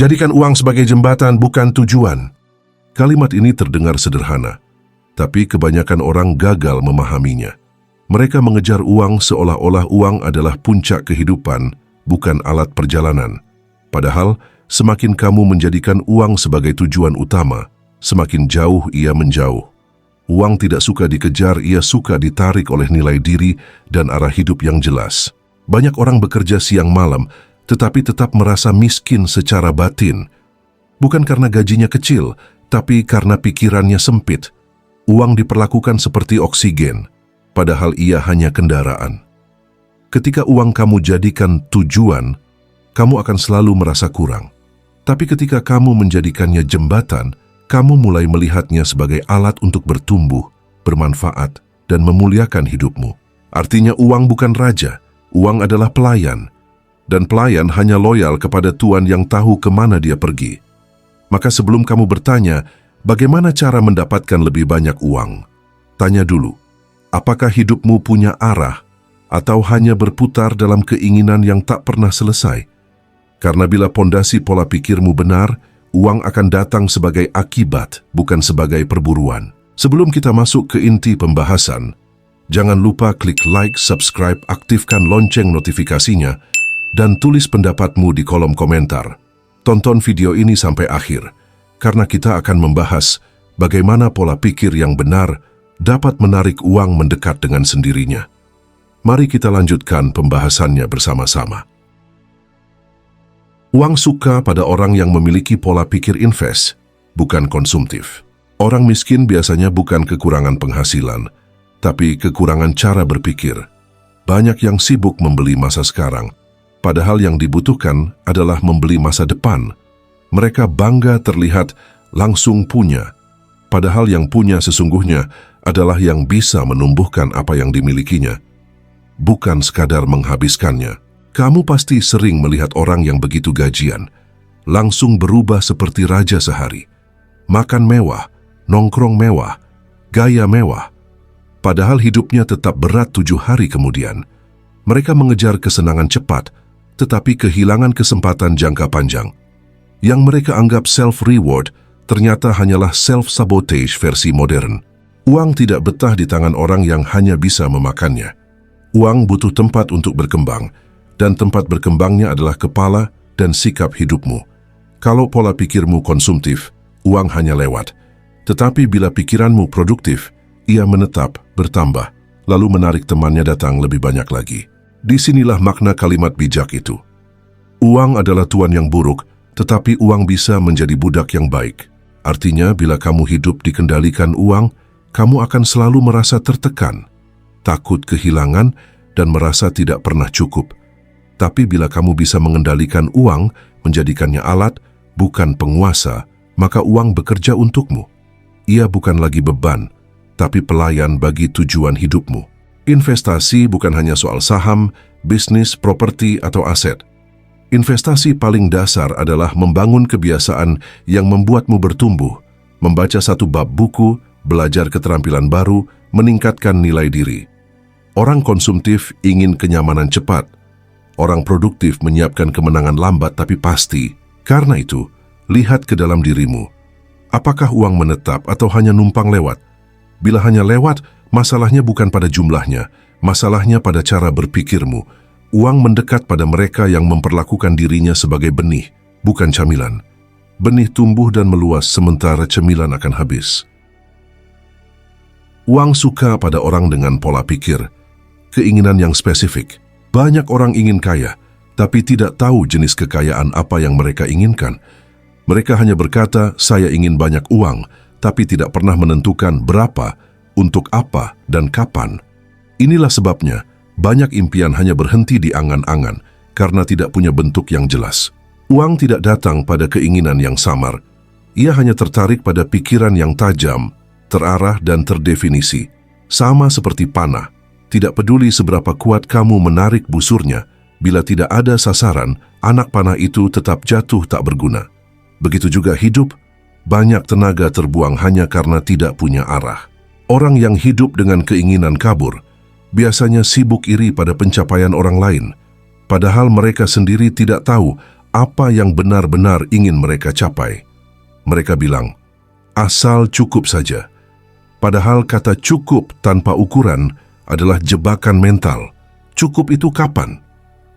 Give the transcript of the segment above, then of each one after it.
Jadikan uang sebagai jembatan, bukan tujuan. Kalimat ini terdengar sederhana, tapi kebanyakan orang gagal memahaminya. Mereka mengejar uang seolah-olah uang adalah puncak kehidupan, bukan alat perjalanan. Padahal, semakin kamu menjadikan uang sebagai tujuan utama, semakin jauh ia menjauh. Uang tidak suka dikejar, ia suka ditarik oleh nilai diri dan arah hidup yang jelas. Banyak orang bekerja siang malam, tetapi tetap merasa miskin secara batin. Bukan karena gajinya kecil, tapi karena pikirannya sempit. Uang diperlakukan seperti oksigen, padahal ia hanya kendaraan. Ketika uang kamu jadikan tujuan, kamu akan selalu merasa kurang. Tapi ketika kamu menjadikannya jembatan, kamu mulai melihatnya sebagai alat untuk bertumbuh, bermanfaat, dan memuliakan hidupmu. Artinya uang bukan raja, uang adalah pelayan. Dan pelayan hanya loyal kepada tuan yang tahu kemana dia pergi. Maka sebelum kamu bertanya, bagaimana cara mendapatkan lebih banyak uang? Tanya dulu, apakah hidupmu punya arah atau hanya berputar dalam keinginan yang tak pernah selesai? Karena bila pondasi pola pikirmu benar, uang akan datang sebagai akibat, bukan sebagai perburuan. Sebelum kita masuk ke inti pembahasan, jangan lupa klik like, subscribe, aktifkan lonceng notifikasinya, dan tulis pendapatmu di kolom komentar. Tonton video ini sampai akhir, karena kita akan membahas bagaimana pola pikir yang benar dapat menarik uang mendekat dengan sendirinya. Mari kita lanjutkan pembahasannya bersama-sama. Uang suka pada orang yang memiliki pola pikir invest, bukan konsumtif. Orang miskin biasanya bukan kekurangan penghasilan, tapi kekurangan cara berpikir. Banyak yang sibuk membeli masa sekarang, padahal yang dibutuhkan adalah membeli masa depan. Mereka bangga terlihat langsung punya, padahal yang punya sesungguhnya adalah yang bisa menumbuhkan apa yang dimilikinya, bukan sekadar menghabiskannya. Kamu pasti sering melihat orang yang begitu gajian, langsung berubah seperti raja sehari. Makan mewah, nongkrong mewah, gaya mewah. Padahal hidupnya tetap berat 7 hari kemudian. Mereka mengejar kesenangan cepat, tetapi kehilangan kesempatan jangka panjang. Yang mereka anggap self-reward ternyata hanyalah self-sabotage versi modern. Uang tidak betah di tangan orang yang hanya bisa memakannya. Uang butuh tempat untuk berkembang, dan tempat berkembangnya adalah kepala dan sikap hidupmu. Kalau pola pikirmu konsumtif, uang hanya lewat. Tetapi bila pikiranmu produktif, ia menetap, bertambah, lalu menarik temannya datang lebih banyak lagi. Disinilah makna kalimat bijak itu. Uang adalah tuan yang buruk, tetapi uang bisa menjadi budak yang baik. Artinya, bila kamu hidup dikendalikan uang, kamu akan selalu merasa tertekan, takut kehilangan, dan merasa tidak pernah cukup. Tapi bila kamu bisa mengendalikan uang, menjadikannya alat, bukan penguasa, maka uang bekerja untukmu. Ia bukan lagi beban, tapi pelayan bagi tujuan hidupmu. Investasi bukan hanya soal saham, bisnis, properti, atau aset. Investasi paling dasar adalah membangun kebiasaan yang membuatmu bertumbuh, membaca satu bab buku, belajar keterampilan baru, meningkatkan nilai diri. Orang konsumtif ingin kenyamanan cepat. Orang produktif menyiapkan kemenangan lambat tapi pasti. Karena itu, lihat ke dalam dirimu. Apakah uang menetap atau hanya numpang lewat? Bila hanya lewat, masalahnya bukan pada jumlahnya, masalahnya pada cara berpikirmu. Uang mendekat pada mereka yang memperlakukan dirinya sebagai benih, bukan camilan. Benih tumbuh dan meluas sementara cemilan akan habis. Uang suka pada orang dengan pola pikir, keinginan yang spesifik. Banyak orang ingin kaya, tapi tidak tahu jenis kekayaan apa yang mereka inginkan. Mereka hanya berkata, saya ingin banyak uang, tapi tidak pernah menentukan berapa, untuk apa, dan kapan. Inilah sebabnya, banyak impian hanya berhenti di angan-angan karena tidak punya bentuk yang jelas. Uang tidak datang pada keinginan yang samar. Ia hanya tertarik pada pikiran yang tajam, terarah dan terdefinisi. Sama seperti panah, tidak peduli seberapa kuat kamu menarik busurnya, bila tidak ada sasaran, anak panah itu tetap jatuh tak berguna. Begitu juga hidup, banyak tenaga terbuang hanya karena tidak punya arah. Orang yang hidup dengan keinginan kabur, biasanya sibuk iri pada pencapaian orang lain, padahal mereka sendiri tidak tahu apa yang benar-benar ingin mereka capai. Mereka bilang, asal cukup saja. Padahal kata cukup tanpa ukuran adalah jebakan mental. Cukup itu kapan?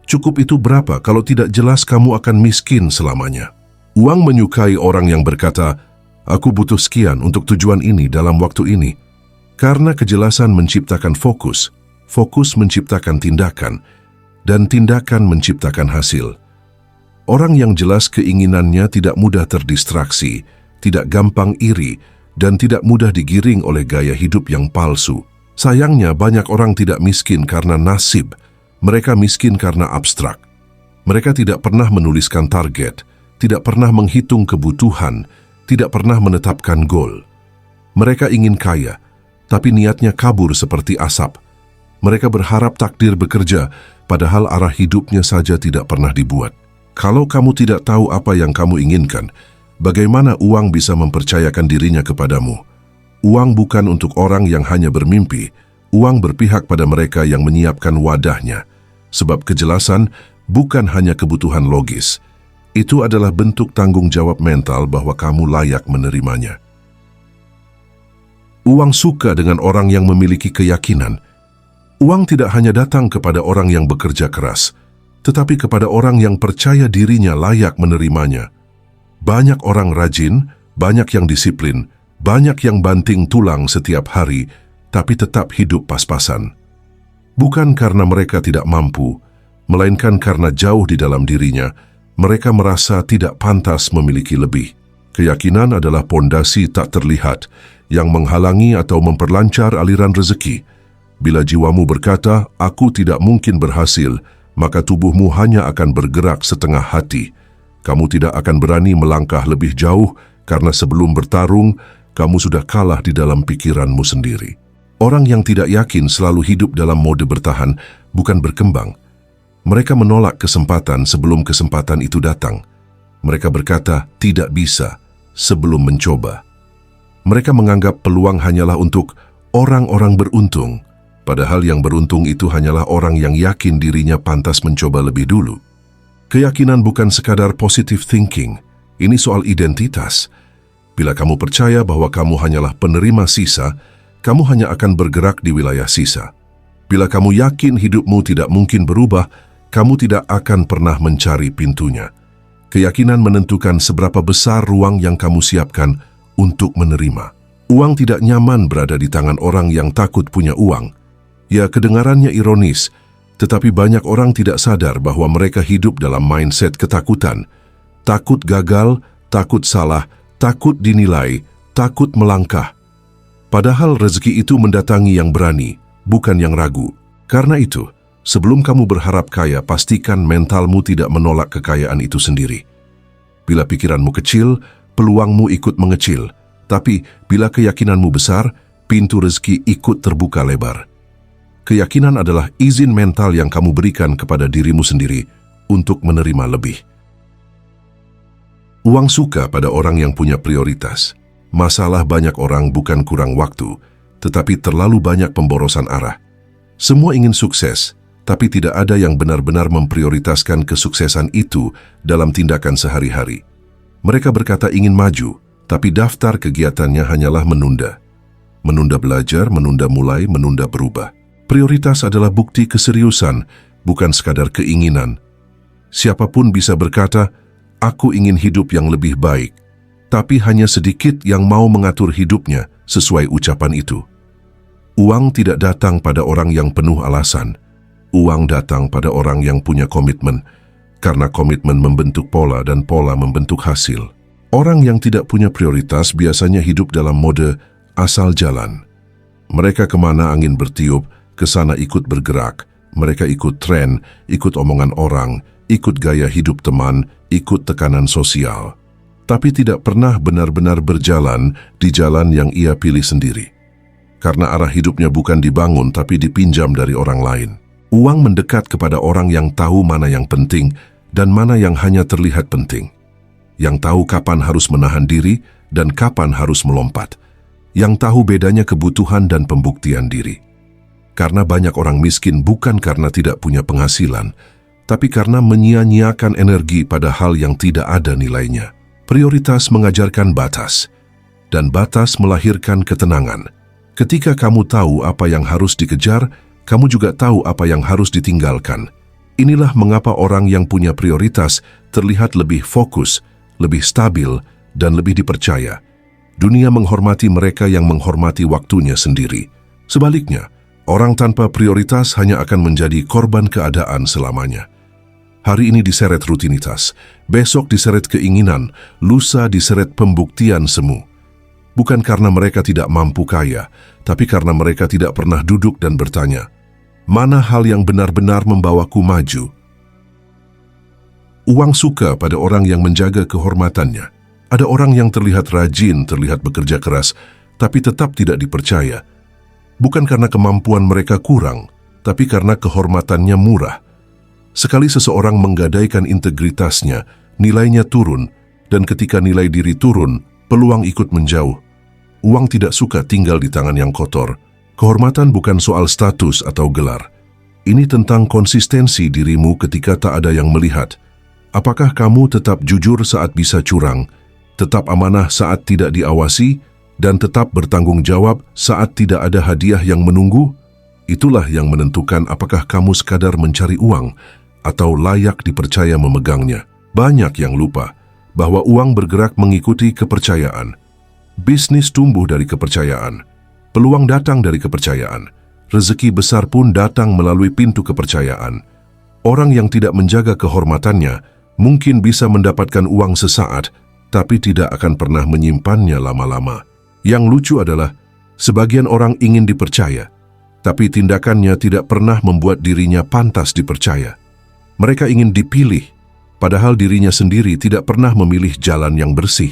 Cukup itu berapa? Kalau tidak jelas kamu akan miskin selamanya. Uang menyukai orang yang berkata, aku butuh sekian untuk tujuan ini dalam waktu ini. Karena kejelasan menciptakan fokus, fokus menciptakan tindakan, dan tindakan menciptakan hasil. Orang yang jelas keinginannya tidak mudah terdistraksi, tidak gampang iri, dan tidak mudah digiring oleh gaya hidup yang palsu. Sayangnya banyak orang tidak miskin karena nasib, mereka miskin karena abstrak. Mereka tidak pernah menuliskan target, tidak pernah menghitung kebutuhan, tidak pernah menetapkan goal. Mereka ingin kaya, tapi niatnya kabur seperti asap. Mereka berharap takdir bekerja, padahal arah hidupnya saja tidak pernah dibuat. Kalau kamu tidak tahu apa yang kamu inginkan, bagaimana uang bisa mempercayakan dirinya kepadamu? Uang bukan untuk orang yang hanya bermimpi, uang berpihak pada mereka yang menyiapkan wadahnya. Sebab kejelasan bukan hanya kebutuhan logis, itu adalah bentuk tanggung jawab mental bahwa kamu layak menerimanya. Uang suka dengan orang yang memiliki keyakinan. Uang tidak hanya datang kepada orang yang bekerja keras, tetapi kepada orang yang percaya dirinya layak menerimanya. Banyak orang rajin, banyak yang disiplin, banyak yang banting tulang setiap hari, tapi tetap hidup pas-pasan. Bukan karena mereka tidak mampu, melainkan karena jauh di dalam dirinya, mereka merasa tidak pantas memiliki lebih. Keyakinan adalah pondasi tak terlihat yang menghalangi atau memperlancar aliran rezeki. Bila jiwamu berkata, aku tidak mungkin berhasil, maka tubuhmu hanya akan bergerak setengah hati. Kamu tidak akan berani melangkah lebih jauh karena sebelum bertarung, kamu sudah kalah di dalam pikiranmu sendiri. Orang yang tidak yakin selalu hidup dalam mode bertahan, bukan berkembang. Mereka menolak kesempatan sebelum kesempatan itu datang. Mereka berkata, tidak bisa, sebelum mencoba. Mereka menganggap peluang hanyalah untuk orang-orang beruntung, padahal yang beruntung itu hanyalah orang yang yakin dirinya pantas mencoba lebih dulu. Keyakinan bukan sekadar positive thinking, ini soal identitas. Bila kamu percaya bahwa kamu hanyalah penerima sisa, kamu hanya akan bergerak di wilayah sisa. Bila kamu yakin hidupmu tidak mungkin berubah, kamu tidak akan pernah mencari pintunya. Keyakinan menentukan seberapa besar ruang yang kamu siapkan untuk menerima. Uang tidak nyaman berada di tangan orang yang takut punya uang. Ya, kedengarannya ironis, tetapi banyak orang tidak sadar bahwa mereka hidup dalam mindset ketakutan. Takut gagal, takut salah, takut dinilai, takut melangkah. Padahal rezeki itu mendatangi yang berani, bukan yang ragu. Karena itu, sebelum kamu berharap kaya, pastikan mentalmu tidak menolak kekayaan itu sendiri. Bila pikiranmu kecil, peluangmu ikut mengecil. Tapi bila keyakinanmu besar, pintu rezeki ikut terbuka lebar. Keyakinan adalah izin mental yang kamu berikan kepada dirimu sendiri untuk menerima lebih. Uang suka pada orang yang punya prioritas. Masalah banyak orang bukan kurang waktu, tetapi terlalu banyak pemborosan arah. Semua ingin sukses, tapi tidak ada yang benar-benar memprioritaskan kesuksesan itu dalam tindakan sehari-hari. Mereka berkata ingin maju, tapi daftar kegiatannya hanyalah menunda. Menunda belajar, menunda mulai, menunda berubah. Prioritas adalah bukti keseriusan, bukan sekadar keinginan. Siapapun bisa berkata, aku ingin hidup yang lebih baik, tapi hanya sedikit yang mau mengatur hidupnya sesuai ucapan itu. Uang tidak datang pada orang yang penuh alasan. Uang datang pada orang yang punya komitmen, karena komitmen membentuk pola dan pola membentuk hasil. Orang yang tidak punya prioritas biasanya hidup dalam mode asal jalan. Mereka kemana angin bertiup, ke sana ikut bergerak. Mereka ikut tren, ikut omongan orang, ikut gaya hidup teman, ikut tekanan sosial. Tapi tidak pernah benar-benar berjalan di jalan yang ia pilih sendiri. Karena arah hidupnya bukan dibangun tapi dipinjam dari orang lain. Uang mendekat kepada orang yang tahu mana yang penting dan mana yang hanya terlihat penting. Yang tahu kapan harus menahan diri dan kapan harus melompat. Yang tahu bedanya kebutuhan dan pembuktian diri. Karena banyak orang miskin bukan karena tidak punya penghasilan, tapi karena menyia-nyiakan energi pada hal yang tidak ada nilainya. Prioritas mengajarkan batas, dan batas melahirkan ketenangan. Ketika kamu tahu apa yang harus dikejar, kamu juga tahu apa yang harus ditinggalkan. Inilah mengapa orang yang punya prioritas terlihat lebih fokus, lebih stabil, dan lebih dipercaya. Dunia menghormati mereka yang menghormati waktunya sendiri. Sebaliknya, orang tanpa prioritas hanya akan menjadi korban keadaan selamanya. Hari ini diseret rutinitas, besok diseret keinginan, lusa diseret pembuktian semu. Bukan karena mereka tidak mampu kaya, tapi karena mereka tidak pernah duduk dan bertanya, mana hal yang benar-benar membawaku maju? Uang suka pada orang yang menjaga kehormatannya. Ada orang yang terlihat rajin, terlihat bekerja keras, tapi tetap tidak dipercaya. Bukan karena kemampuan mereka kurang, tapi karena kehormatannya murah. Sekali seseorang menggadaikan integritasnya, nilainya turun, dan ketika nilai diri turun, peluang ikut menjauh. Uang tidak suka tinggal di tangan yang kotor. Kehormatan bukan soal status atau gelar. Ini tentang konsistensi dirimu ketika tak ada yang melihat. Apakah kamu tetap jujur saat bisa curang, tetap amanah saat tidak diawasi, dan tetap bertanggung jawab saat tidak ada hadiah yang menunggu? Itulah yang menentukan apakah kamu sekadar mencari uang atau layak dipercaya memegangnya. Banyak yang lupa bahwa uang bergerak mengikuti kepercayaan. Bisnis tumbuh dari kepercayaan. Peluang datang dari kepercayaan. Rezeki besar pun datang melalui pintu kepercayaan. Orang yang tidak menjaga kehormatannya mungkin bisa mendapatkan uang sesaat, tapi tidak akan pernah menyimpannya lama-lama. Yang lucu adalah, sebagian orang ingin dipercaya, tapi tindakannya tidak pernah membuat dirinya pantas dipercaya. Mereka ingin dipilih, padahal dirinya sendiri tidak pernah memilih jalan yang bersih.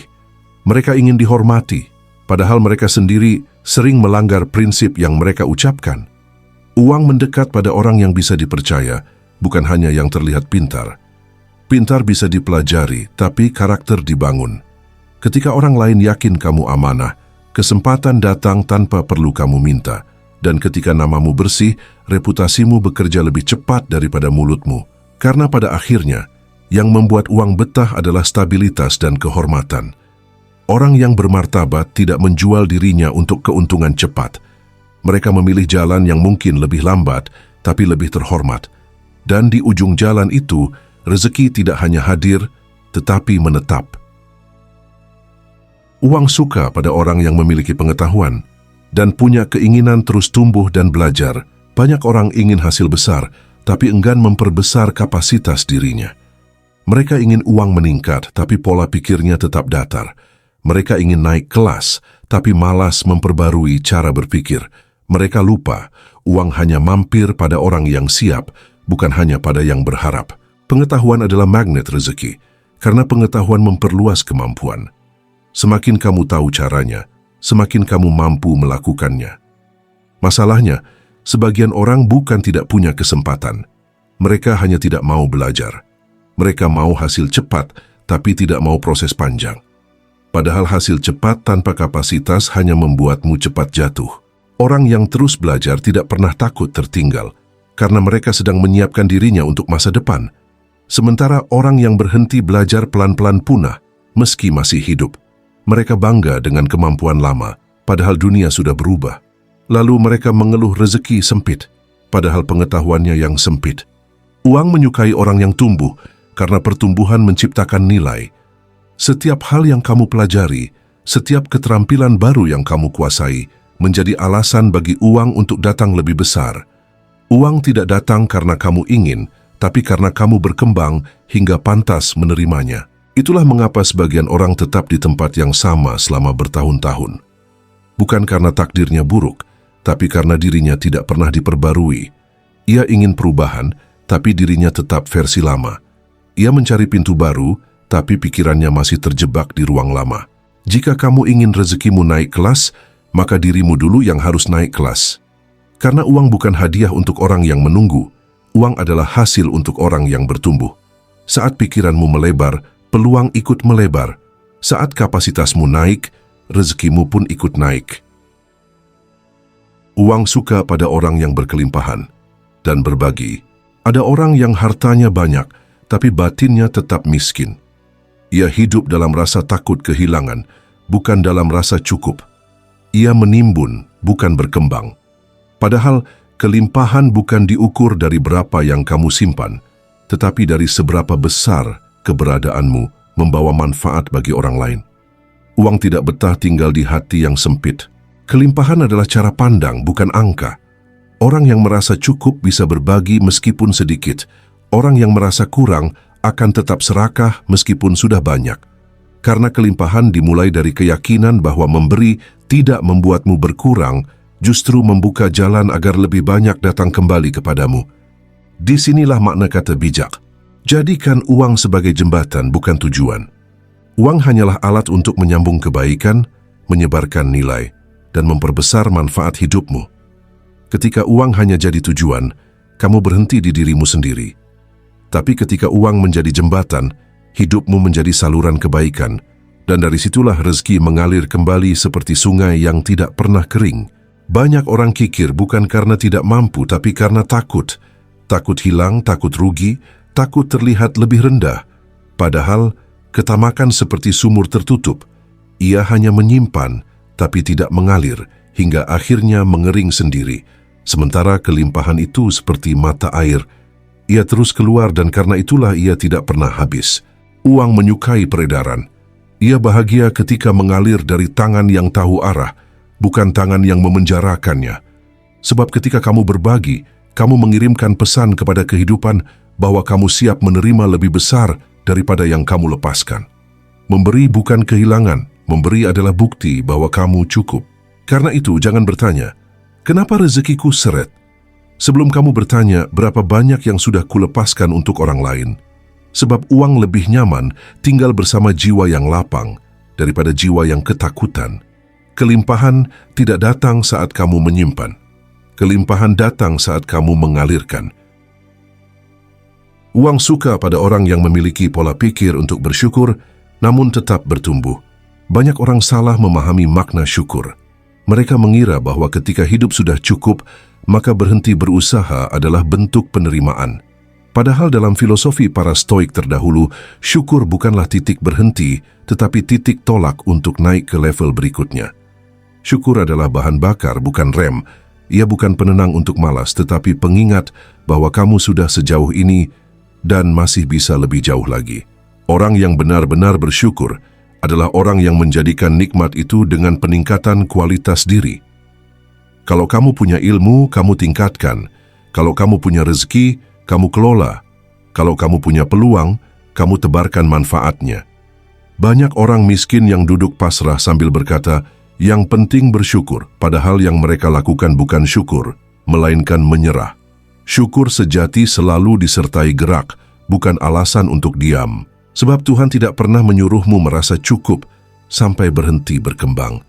Mereka ingin dihormati, padahal mereka sendiri sering melanggar prinsip yang mereka ucapkan. Uang mendekat pada orang yang bisa dipercaya, bukan hanya yang terlihat pintar. Pintar bisa dipelajari, tapi karakter dibangun. Ketika orang lain yakin kamu amanah, kesempatan datang tanpa perlu kamu minta. Dan ketika namamu bersih, reputasimu bekerja lebih cepat daripada mulutmu. Karena pada akhirnya, yang membuat uang betah adalah stabilitas dan kehormatan. Orang yang bermartabat tidak menjual dirinya untuk keuntungan cepat. Mereka memilih jalan yang mungkin lebih lambat, tapi lebih terhormat. Dan di ujung jalan itu, rezeki tidak hanya hadir, tetapi menetap. Uang suka pada orang yang memiliki pengetahuan dan punya keinginan terus tumbuh dan belajar. Banyak orang ingin hasil besar, tapi enggan memperbesar kapasitas dirinya. Mereka ingin uang meningkat, tapi pola pikirnya tetap datar. Mereka ingin naik kelas, tapi malas memperbarui cara berpikir. Mereka lupa, uang hanya mampir pada orang yang siap, bukan hanya pada yang berharap. Pengetahuan adalah magnet rezeki, karena pengetahuan memperluas kemampuan. Semakin kamu tahu caranya, semakin kamu mampu melakukannya. Masalahnya, sebagian orang bukan tidak punya kesempatan. Mereka hanya tidak mau belajar. Mereka mau hasil cepat, tapi tidak mau proses panjang. Padahal hasil cepat tanpa kapasitas hanya membuatmu cepat jatuh. Orang yang terus belajar tidak pernah takut tertinggal, karena mereka sedang menyiapkan dirinya untuk masa depan. Sementara orang yang berhenti belajar pelan-pelan punah, meski masih hidup. Mereka bangga dengan kemampuan lama, padahal dunia sudah berubah. Lalu mereka mengeluh rezeki sempit, padahal pengetahuannya yang sempit. Uang menyukai orang yang tumbuh, karena pertumbuhan menciptakan nilai. Setiap hal yang kamu pelajari, setiap keterampilan baru yang kamu kuasai, menjadi alasan bagi uang untuk datang lebih besar. Uang tidak datang karena kamu ingin, tapi karena kamu berkembang hingga pantas menerimanya. Itulah mengapa sebagian orang tetap di tempat yang sama selama bertahun-tahun. Bukan karena takdirnya buruk, tapi karena dirinya tidak pernah diperbarui. Ia ingin perubahan, tapi dirinya tetap versi lama. Ia mencari pintu baru, tapi pikirannya masih terjebak di ruang lama. Jika kamu ingin rezekimu naik kelas, maka dirimu dulu yang harus naik kelas. Karena uang bukan hadiah untuk orang yang menunggu, uang adalah hasil untuk orang yang bertumbuh. Saat pikiranmu melebar, peluang ikut melebar. Saat kapasitasmu naik, rezekimu pun ikut naik. Uang suka pada orang yang berkelimpahan dan berbagi. Ada orang yang hartanya banyak, tapi batinnya tetap miskin. Ia hidup dalam rasa takut kehilangan, bukan dalam rasa cukup. Ia menimbun, bukan berkembang. Padahal, kelimpahan bukan diukur dari berapa yang kamu simpan, tetapi dari seberapa besar keberadaanmu membawa manfaat bagi orang lain. Uang tidak betah tinggal di hati yang sempit. Kelimpahan adalah cara pandang, bukan angka. Orang yang merasa cukup bisa berbagi meskipun sedikit. Orang yang merasa kurang akan tetap serakah meskipun sudah banyak. Karena kelimpahan dimulai dari keyakinan bahwa memberi tidak membuatmu berkurang, justru membuka jalan agar lebih banyak datang kembali kepadamu. Disinilah makna kata bijak. Jadikan uang sebagai jembatan, bukan tujuan. Uang hanyalah alat untuk menyambung kebaikan, menyebarkan nilai, dan memperbesar manfaat hidupmu. Ketika uang hanya jadi tujuan, kamu berhenti di dirimu sendiri. Tapi ketika uang menjadi jembatan, hidupmu menjadi saluran kebaikan, dan dari situlah rezeki mengalir kembali seperti sungai yang tidak pernah kering. Banyak orang kikir bukan karena tidak mampu, tapi karena takut. Takut hilang, takut rugi, takut terlihat lebih rendah. Padahal, ketamakan seperti sumur tertutup. Ia hanya menyimpan, tapi tidak mengalir, hingga akhirnya mengering sendiri. Sementara kelimpahan itu seperti mata air. Ia terus keluar dan karena itulah ia tidak pernah habis. Uang menyukai peredaran. Ia bahagia ketika mengalir dari tangan yang tahu arah, bukan tangan yang memenjarakannya. Sebab ketika kamu berbagi, kamu mengirimkan pesan kepada kehidupan bahwa kamu siap menerima lebih besar daripada yang kamu lepaskan. Memberi bukan kehilangan, memberi adalah bukti bahwa kamu cukup. Karena itu jangan bertanya, kenapa rezekiku seret? Sebelum kamu bertanya berapa banyak yang sudah kulepaskan untuk orang lain. Sebab uang lebih nyaman tinggal bersama jiwa yang lapang daripada jiwa yang ketakutan. Kelimpahan tidak datang saat kamu menyimpan. Kelimpahan datang saat kamu mengalirkan. Uang suka pada orang yang memiliki pola pikir untuk bersyukur, namun tetap bertumbuh. Banyak orang salah memahami makna syukur. Mereka mengira bahwa ketika hidup sudah cukup, maka berhenti berusaha adalah bentuk penerimaan. Padahal dalam filosofi para stoik terdahulu, syukur bukanlah titik berhenti, tetapi titik tolak untuk naik ke level berikutnya. Syukur adalah bahan bakar, bukan rem. Ia bukan penenang untuk malas, tetapi pengingat bahwa kamu sudah sejauh ini dan masih bisa lebih jauh lagi. Orang yang benar-benar bersyukur adalah orang yang menjadikan nikmat itu dengan peningkatan kualitas diri. Kalau kamu punya ilmu, kamu tingkatkan. Kalau kamu punya rezeki, kamu kelola. Kalau kamu punya peluang, kamu tebarkan manfaatnya. Banyak orang miskin yang duduk pasrah sambil berkata, yang penting bersyukur, padahal yang mereka lakukan bukan syukur, melainkan menyerah. Syukur sejati selalu disertai gerak, bukan alasan untuk diam. Sebab Tuhan tidak pernah menyuruhmu merasa cukup sampai berhenti berkembang.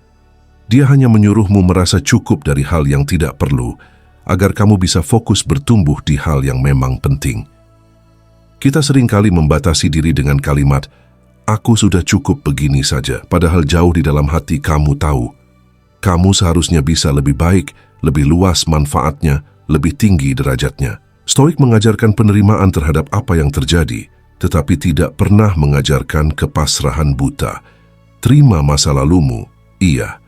Dia hanya menyuruhmu merasa cukup dari hal yang tidak perlu, agar kamu bisa fokus bertumbuh di hal yang memang penting. Kita seringkali membatasi diri dengan kalimat, aku sudah cukup begini saja, padahal jauh di dalam hati kamu tahu. Kamu seharusnya bisa lebih baik, lebih luas manfaatnya, lebih tinggi derajatnya. Stoik mengajarkan penerimaan terhadap apa yang terjadi, tetapi tidak pernah mengajarkan kepasrahan buta. Terima masa lalumu, iya,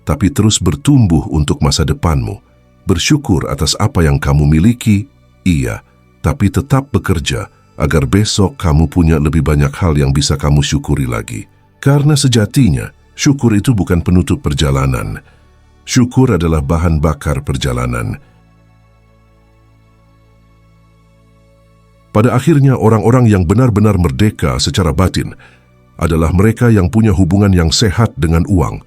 tapi terus bertumbuh untuk masa depanmu. Bersyukur atas apa yang kamu miliki, iya, tapi tetap bekerja agar besok kamu punya lebih banyak hal yang bisa kamu syukuri lagi. Karena sejatinya, syukur itu bukan penutup perjalanan. Syukur adalah bahan bakar perjalanan. Pada akhirnya, orang-orang yang benar-benar merdeka secara batin adalah mereka yang punya hubungan yang sehat dengan uang,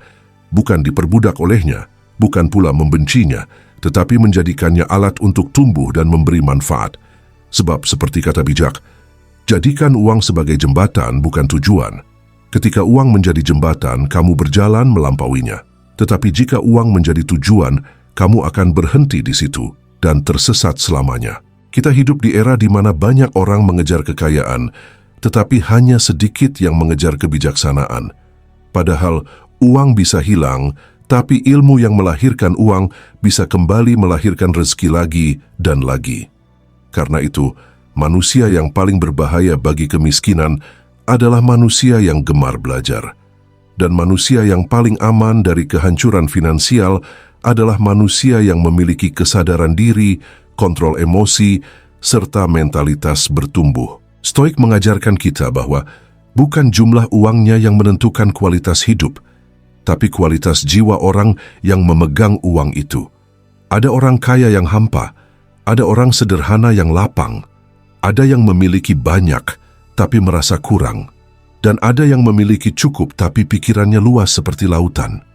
bukan diperbudak olehnya, bukan pula membencinya, tetapi menjadikannya alat untuk tumbuh dan memberi manfaat. Sebab seperti kata bijak, jadikan uang sebagai jembatan, bukan tujuan. Ketika uang menjadi jembatan, kamu berjalan melampauinya. Tetapi jika uang menjadi tujuan, kamu akan berhenti di situ dan tersesat selamanya. Kita hidup di era di mana banyak orang mengejar kekayaan, tetapi hanya sedikit yang mengejar kebijaksanaan. Padahal uang bisa hilang, tapi ilmu yang melahirkan uang bisa kembali melahirkan rezeki lagi dan lagi. Karena itu, manusia yang paling berbahaya bagi kemiskinan adalah manusia yang gemar belajar. Dan manusia yang paling aman dari kehancuran finansial adalah manusia yang memiliki kesadaran diri, kontrol emosi, serta mentalitas bertumbuh. Stoik mengajarkan kita bahwa bukan jumlah uangnya yang menentukan kualitas hidup, tapi kualitas jiwa orang yang memegang uang itu. Ada orang kaya yang hampa, ada orang sederhana yang lapang, ada yang memiliki banyak tapi merasa kurang, dan ada yang memiliki cukup tapi pikirannya luas seperti lautan.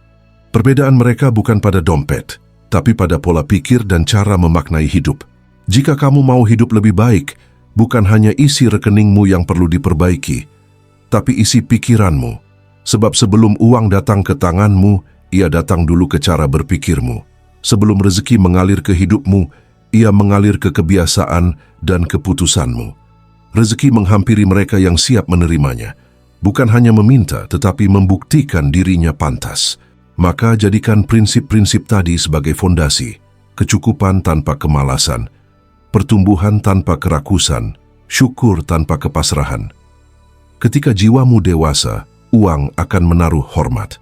Perbedaan mereka bukan pada dompet, tapi pada pola pikir dan cara memaknai hidup. Jika kamu mau hidup lebih baik, bukan hanya isi rekeningmu yang perlu diperbaiki, tapi isi pikiranmu. Sebab sebelum uang datang ke tanganmu, ia datang dulu ke cara berpikirmu. Sebelum rezeki mengalir ke hidupmu, ia mengalir ke kebiasaan dan keputusanmu. Rezeki menghampiri mereka yang siap menerimanya, bukan hanya meminta tetapi membuktikan dirinya pantas. Maka jadikan prinsip-prinsip tadi sebagai fondasi: kecukupan tanpa kemalasan, pertumbuhan tanpa kerakusan, syukur tanpa kepasrahan. Ketika jiwamu dewasa, uang akan menaruh hormat.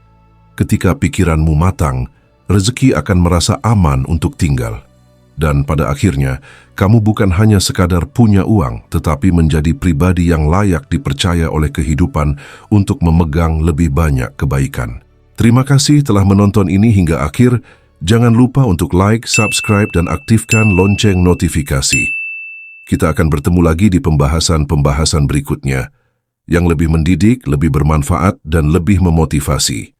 Ketika pikiranmu matang, rezeki akan merasa aman untuk tinggal. Dan pada akhirnya, kamu bukan hanya sekadar punya uang, tetapi menjadi pribadi yang layak dipercaya oleh kehidupan untuk memegang lebih banyak kebaikan. Terima kasih telah menonton ini hingga akhir. Jangan lupa untuk like, subscribe, dan aktifkan lonceng notifikasi. Kita akan bertemu lagi di pembahasan-pembahasan berikutnya yang lebih mendidik, lebih bermanfaat, dan lebih memotivasi.